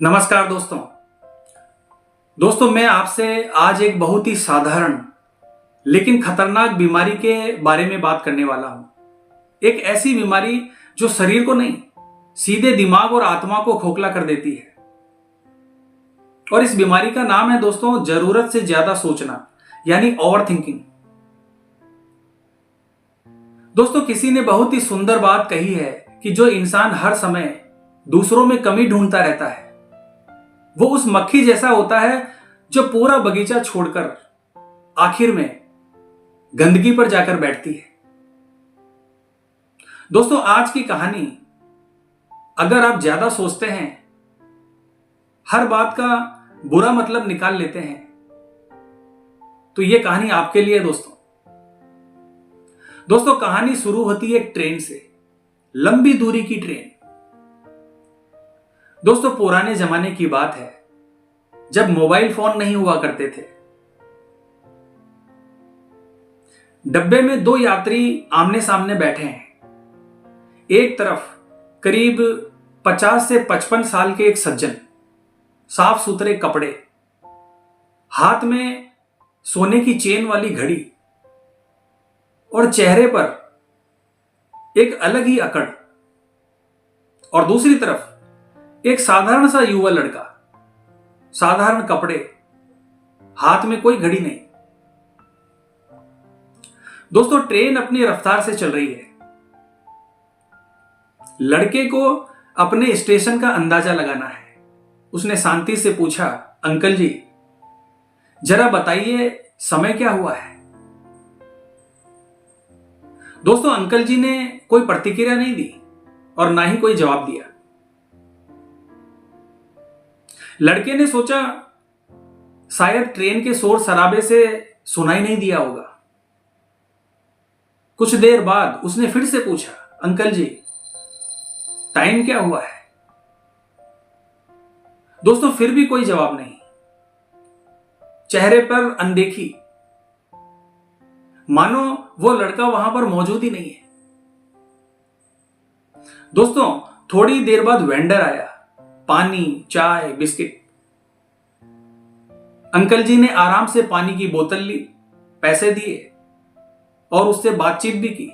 नमस्कार दोस्तों। मैं आपसे आज एक बहुत ही साधारण लेकिन खतरनाक बीमारी के बारे में बात करने वाला हूं। एक ऐसी बीमारी जो शरीर को नहीं, सीधे दिमाग और आत्मा को खोखला कर देती है। और इस बीमारी का नाम है दोस्तों, जरूरत से ज्यादा सोचना, यानी ओवर थिंकिंग। दोस्तों, किसी ने बहुत ही सुंदर बात कही है कि जो इंसान हर समय दूसरों में कमी ढूंढता रहता है, वो उस मक्खी जैसा होता है जो पूरा बगीचा छोड़कर आखिर में गंदगी पर जाकर बैठती है। दोस्तों, आज की कहानी, अगर आप ज्यादा सोचते हैं, हर बात का बुरा मतलब निकाल लेते हैं, तो यह कहानी आपके लिए है दोस्तों, कहानी शुरू होती है एक ट्रेन से, लंबी दूरी की ट्रेन। दोस्तों, पुराने जमाने की बात है, जब मोबाइल फोन नहीं हुआ करते थे। डब्बे में दो यात्री आमने सामने बैठे हैं। एक तरफ करीब 50 से 55 साल के एक सज्जन, साफ सुथरे कपड़े, हाथ में सोने की चेन वाली घड़ी और चेहरे पर एक अलग ही अकड़। और दूसरी तरफ एक साधारण सा युवा लड़का, साधारण कपड़े, हाथ में कोई घड़ी नहीं। दोस्तों, ट्रेन अपनी रफ्तार से चल रही है। लड़के को अपने स्टेशन का अंदाजा लगाना है। उसने शांति से पूछा, अंकल जी, जरा बताइए समय क्या हुआ है? दोस्तों, अंकल जी ने कोई प्रतिक्रिया नहीं दी और ना ही कोई जवाब दिया। लड़के ने सोचा शायद ट्रेन के शोर शराबे से सुनाई नहीं दिया होगा। कुछ देर बाद उसने फिर से पूछा, अंकल जी, टाइम क्या हुआ है? दोस्तों, फिर भी कोई जवाब नहीं। चेहरे पर अनदेखी, मानो वो लड़का वहां पर मौजूद ही नहीं है। दोस्तों, थोड़ी देर बाद वेंडर आया, पानी, चाय, बिस्किट। अंकल जी ने आराम से पानी की बोतल ली, पैसे दिए और उससे बातचीत भी की।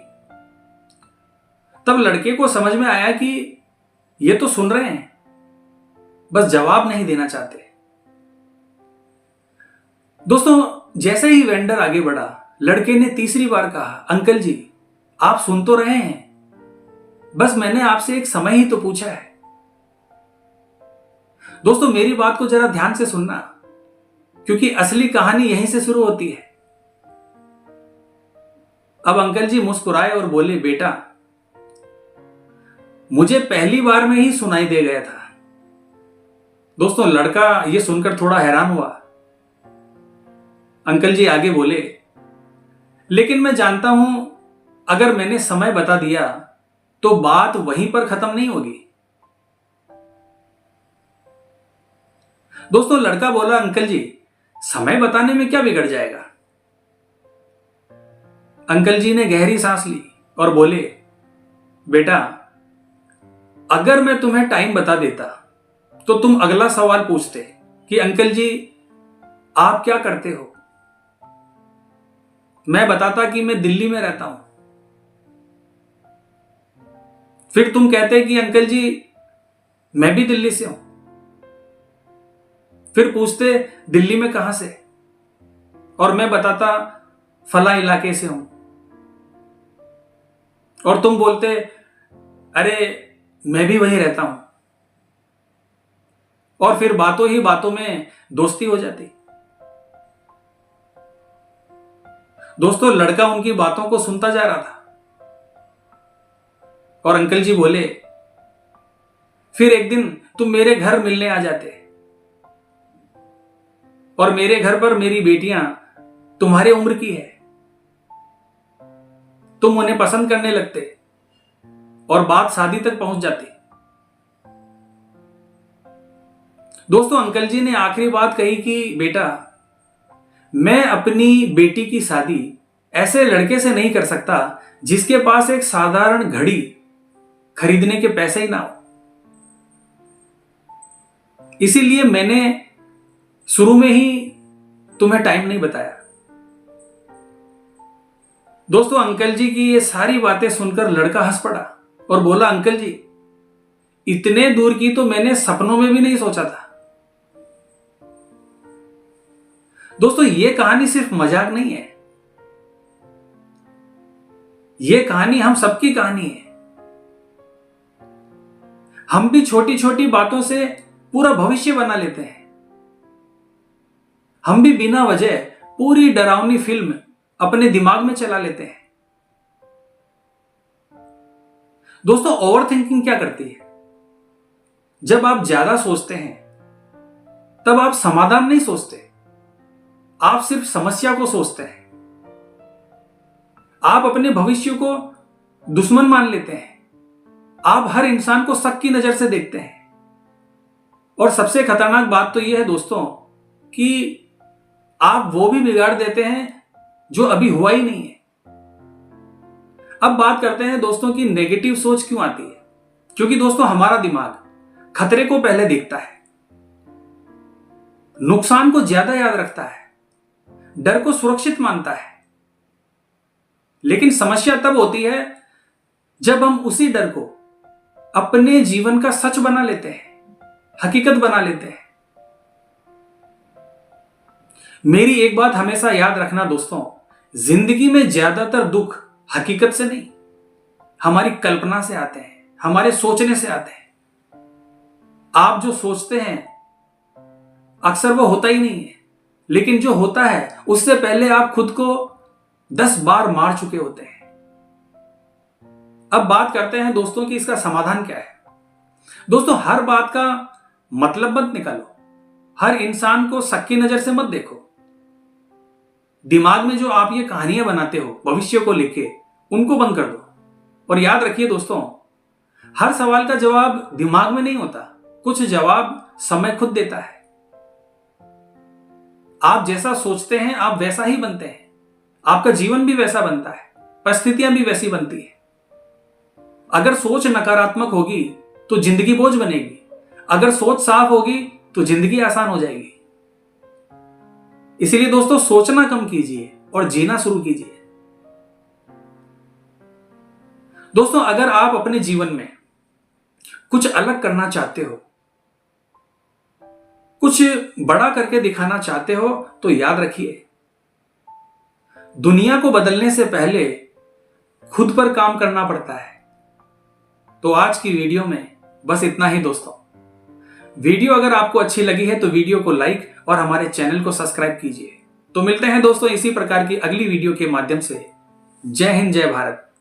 तब लड़के को समझ में आया कि ये तो सुन रहे हैं, बस जवाब नहीं देना चाहते। दोस्तों, जैसे ही वेंडर आगे बढ़ा, लड़के ने तीसरी बार कहा, अंकल जी, आप सुन तो रहे हैं, बस मैंने आपसे एक समय ही तो पूछा है। दोस्तों, मेरी बात को जरा ध्यान से सुनना, क्योंकि असली कहानी यहीं से शुरू होती है। अब अंकल जी मुस्कुराए और बोले, बेटा, मुझे पहली बार में ही सुनाई दे गया था। दोस्तों, लड़का यह सुनकर थोड़ा हैरान हुआ। अंकल जी आगे बोले, लेकिन मैं जानता हूं, अगर मैंने समय बता दिया तो बात वहीं पर खत्म नहीं होगी। दोस्तों, लड़का बोला, अंकल जी, समय बताने में क्या बिगड़ जाएगा? अंकल जी ने गहरी सांस ली और बोले, बेटा, अगर मैं तुम्हें टाइम बता देता तो तुम अगला सवाल पूछते कि अंकल जी, आप क्या करते हो? मैं बताता कि मैं दिल्ली में रहता हूं। फिर तुम कहते कि अंकल जी, मैं भी दिल्ली से हूं। फिर पूछते, दिल्ली में कहां से? और मैं बताता, फला इलाके से हूं। और तुम बोलते, अरे मैं भी वहीं रहता हूं। और फिर बातों ही बातों में दोस्ती हो जाती। दोस्तों, लड़का उनकी बातों को सुनता जा रहा था। और अंकल जी बोले, फिर एक दिन तुम मेरे घर मिलने आ जाते और मेरे घर पर मेरी बेटियां तुम्हारे उम्र की है। तुम उन्हें पसंद करने लगते और बात शादी तक पहुंच जाती। दोस्तों, अंकल जी ने आखिरी बात कही कि बेटा, मैं अपनी बेटी की शादी ऐसे लड़के से नहीं कर सकता जिसके पास एक साधारण घड़ी खरीदने के पैसे ही ना हो। इसीलिए मैंने शुरू में ही तुम्हें टाइम नहीं बताया। दोस्तों, अंकल जी की ये सारी बातें सुनकर लड़का हंस पड़ा और बोला, अंकल जी, इतने दूर की तो मैंने सपनों में भी नहीं सोचा था। दोस्तों, ये कहानी सिर्फ मजाक नहीं है, ये कहानी हम सबकी कहानी है। हम भी छोटी छोटी बातों से पूरा भविष्य बना लेते हैं। हम भी बिना वजह पूरी डरावनी फिल्म अपने दिमाग में चला लेते हैं। दोस्तों, ओवर थिंकिंग क्या करती है? जब आप ज्यादा सोचते हैं तब आप समाधान नहीं सोचते, आप सिर्फ समस्या को सोचते हैं। आप अपने भविष्य को दुश्मन मान लेते हैं। आप हर इंसान को शक की नजर से देखते हैं। और सबसे खतरनाक बात तो यह है दोस्तों कि आप वो भी बिगाड़ देते हैं जो अभी हुआ ही नहीं है। अब बात करते हैं दोस्तों कि नेगेटिव सोच क्यों आती है। क्योंकि दोस्तों, हमारा दिमाग खतरे को पहले देखता है, नुकसान को ज्यादा याद रखता है, डर को सुरक्षित मानता है। लेकिन समस्या तब होती है जब हम उसी डर को अपने जीवन का सच बना लेते हैं, हकीकत बना लेते हैं। मेरी एक बात हमेशा याद रखना दोस्तों, जिंदगी में ज्यादातर दुख हकीकत से नहीं, हमारी कल्पना से आते हैं, हमारे सोचने से आते हैं। आप जो सोचते हैं अक्सर वो होता ही नहीं है, लेकिन जो होता है उससे पहले आप खुद को 10 बार मार चुके होते हैं। अब बात करते हैं दोस्तों कि इसका समाधान क्या है। दोस्तों, हर बात का मतलब मत निकालो, हर इंसान को शक की नजर से मत देखो। दिमाग में जो आप ये कहानियां बनाते हो भविष्य को लेके, उनको बंद कर दो। और याद रखिए दोस्तों, हर सवाल का जवाब दिमाग में नहीं होता, कुछ जवाब समय खुद देता है। आप जैसा सोचते हैं आप वैसा ही बनते हैं। आपका जीवन भी वैसा बनता है, परिस्थितियां भी वैसी बनती है। अगर सोच नकारात्मक होगी तो जिंदगी बोझ बनेगी, अगर सोच साफ होगी तो जिंदगी आसान हो जाएगी। इसीलिए दोस्तों, सोचना कम कीजिए और जीना शुरू कीजिए। दोस्तों, अगर आप अपने जीवन में कुछ अलग करना चाहते हो, कुछ बड़ा करके दिखाना चाहते हो, तो याद रखिए, दुनिया को बदलने से पहले खुद पर काम करना पड़ता है। तो आज की वीडियो में बस इतना ही दोस्तों। वीडियो अगर आपको अच्छी लगी है तो वीडियो को लाइक और हमारे चैनल को सब्सक्राइब कीजिए। तो मिलते हैं दोस्तों इसी प्रकार की अगली वीडियो के माध्यम से। जय हिंद, जय भारत।